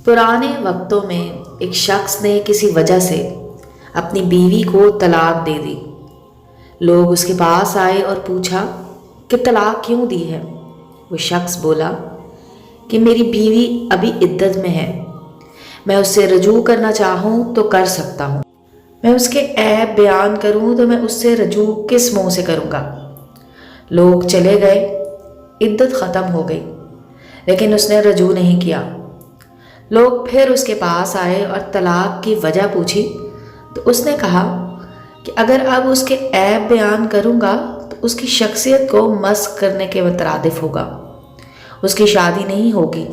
پرانے وقتوں میں ایک شخص نے کسی وجہ سے اپنی بیوی کو طلاق دے دی۔ لوگ اس کے پاس آئے اور پوچھا کہ طلاق کیوں دی ہے؟ وہ شخص بولا کہ میری بیوی ابھی عدت میں ہے، میں اس سے رجوع کرنا چاہوں تو کر سکتا ہوں، میں اس کے عیب بیان کروں تو میں اس سے رجوع کس منہ سے کروں گا؟ لوگ چلے گئے، عدت ختم ہو گئی، لیکن اس نے رجوع نہیں کیا۔ لوگ پھر اس کے پاس آئے اور طلاق کی وجہ پوچھی تو اس نے کہا کہ اگر اب اس کے عیب بیان کروں گا تو اس کی شخصیت کو مسخ کرنے کے مترادف ہوگا، اس کی شادی نہیں ہوگی۔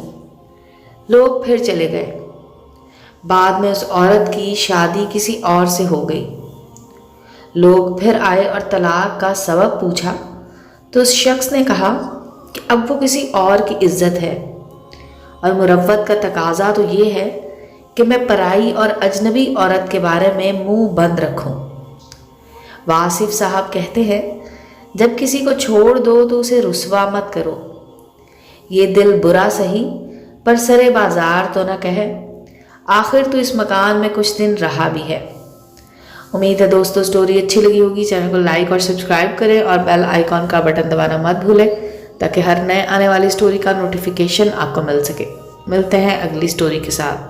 لوگ پھر چلے گئے۔ بعد میں اس عورت کی شادی کسی اور سے ہو گئی۔ لوگ پھر آئے اور طلاق کا سبب پوچھا تو اس شخص نے کہا کہ اب وہ کسی اور کی عزت ہے، اور مروت کا تقاضا تو یہ ہے کہ میں پرائی اور اجنبی عورت کے بارے میں منہ بند رکھوں۔ واصف صاحب کہتے ہیں، جب کسی کو چھوڑ دو تو اسے رسوا مت کرو، یہ دل برا سہی پر سرے بازار تو نہ کہے، آخر تو اس مکان میں کچھ دن رہا بھی ہے۔ امید ہے دوستو سٹوری اچھی لگی ہوگی۔ چینل کو لائک اور سبسکرائب کریں اور بیل آئیکن کا بٹن دبانا مت بھولیں تاکہ ہر نئے آنے والی سٹوری کا نوٹیفیکیشن آپ کو مل سکے۔ ملتے ہیں اگلی سٹوری کے ساتھ۔